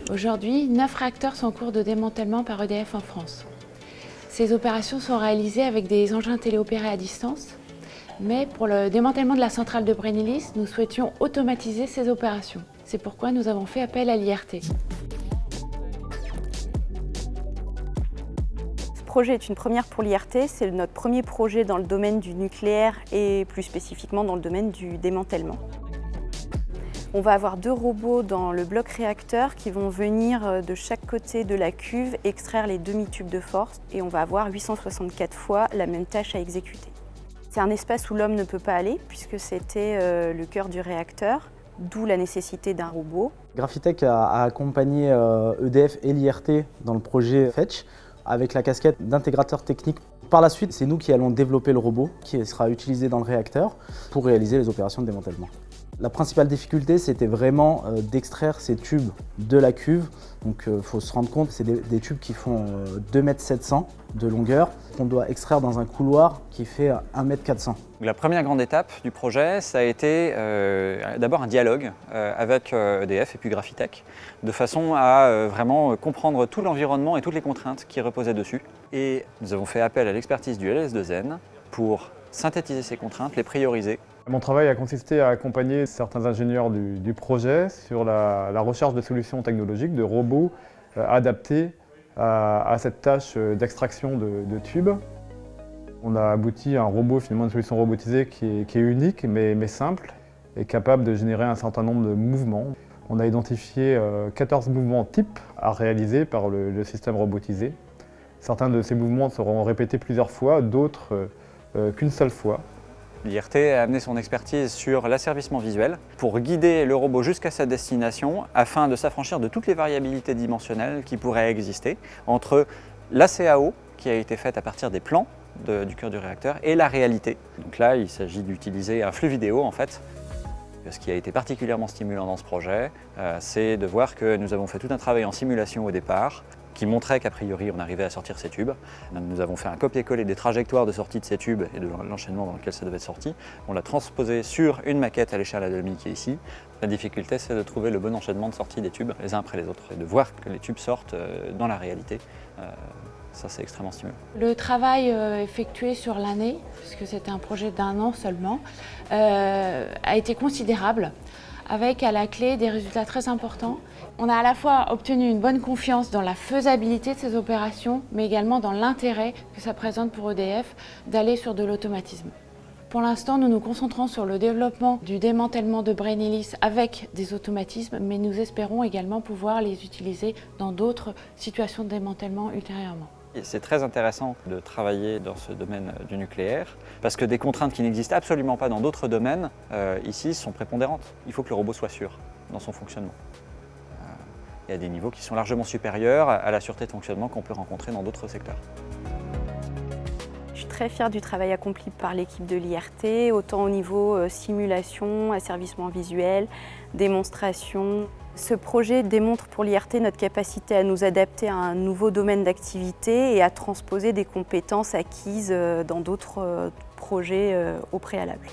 Aujourd'hui, 9 réacteurs sont en cours de démantèlement par EDF en France. Ces opérations sont réalisées avec des engins téléopérés à distance, mais pour le démantèlement de la centrale de Brennilis, nous souhaitions automatiser ces opérations. C'est pourquoi nous avons fait appel à l'IRT. Ce projet est une première pour l'IRT, c'est notre premier projet dans le domaine du nucléaire et plus spécifiquement dans le domaine du démantèlement. On va avoir 2 robots dans le bloc réacteur qui vont venir de chaque côté de la cuve extraire les demi-tubes de force et on va avoir 864 fois la même tâche à exécuter. C'est un espace où l'homme ne peut pas aller puisque c'était le cœur du réacteur, d'où la nécessité d'un robot. Graphitech a accompagné EDF et l'IRT dans le projet Fetch avec la casquette d'intégrateur technique. Par la suite, c'est nous qui allons développer le robot qui sera utilisé dans le réacteur pour réaliser les opérations de démantèlement. La principale difficulté, c'était vraiment d'extraire ces tubes de la cuve. Donc il faut se rendre compte, c'est des tubes qui font 2,7 m de longueur, qu'on doit extraire dans un couloir qui fait 1,4 m. La première grande étape du projet, ça a été d'abord un dialogue avec EDF et puis Graphitech, de façon à vraiment comprendre tout l'environnement et toutes les contraintes qui reposaient dessus. Et nous avons fait appel à l'expertise du LS2N pour synthétiser ces contraintes, les prioriser. Mon travail a consisté à accompagner certains ingénieurs du projet sur la recherche de solutions technologiques, de robots adaptés à cette tâche d'extraction de tubes. On a abouti à un robot, finalement une solution robotisée qui est unique mais simple et capable de générer un certain nombre de mouvements. On a identifié 14 mouvements types à réaliser par le système robotisé. Certains de ces mouvements seront répétés plusieurs fois, d'autres qu'une seule fois. L'IRT a amené son expertise sur l'asservissement visuel pour guider le robot jusqu'à sa destination afin de s'affranchir de toutes les variabilités dimensionnelles qui pourraient exister entre la CAO qui a été faite à partir des plans du cœur du réacteur et la réalité. Donc là, il s'agit d'utiliser un flux vidéo en fait. Ce qui a été particulièrement stimulant dans ce projet, c'est de voir que nous avons fait tout un travail en simulation au départ qui montrait qu'a priori on arrivait à sortir ces tubes. Nous avons fait un copier-coller des trajectoires de sortie de ces tubes et de l'enchaînement dans lequel ça devait être sorti. On l'a transposé sur une maquette à l'échelle à 2,5 qui est ici. La difficulté, c'est de trouver le bon enchaînement de sortie des tubes les uns après les autres et de voir que les tubes sortent dans la réalité. Ça, c'est extrêmement stimulant. Le travail effectué sur l'année, puisque c'était un projet d'1 an seulement, a été considérable, avec à la clé des résultats très importants. On a à la fois obtenu une bonne confiance dans la faisabilité de ces opérations, mais également dans l'intérêt que ça présente pour EDF d'aller sur de l'automatisme. Pour l'instant, nous nous concentrons sur le développement du démantèlement de Brennilis avec des automatismes, mais nous espérons également pouvoir les utiliser dans d'autres situations de démantèlement ultérieurement. C'est très intéressant de travailler dans ce domaine du nucléaire parce que des contraintes qui n'existent absolument pas dans d'autres domaines, ici, sont prépondérantes. Il faut que le robot soit sûr dans son fonctionnement. Il y a des niveaux qui sont largement supérieurs à la sûreté de fonctionnement qu'on peut rencontrer dans d'autres secteurs. Je suis très fière du travail accompli par l'équipe de l'IRT, autant au niveau simulation, asservissement visuel, démonstration. Ce projet démontre pour l'IRT notre capacité à nous adapter à un nouveau domaine d'activité et à transposer des compétences acquises dans d'autres projets au préalable.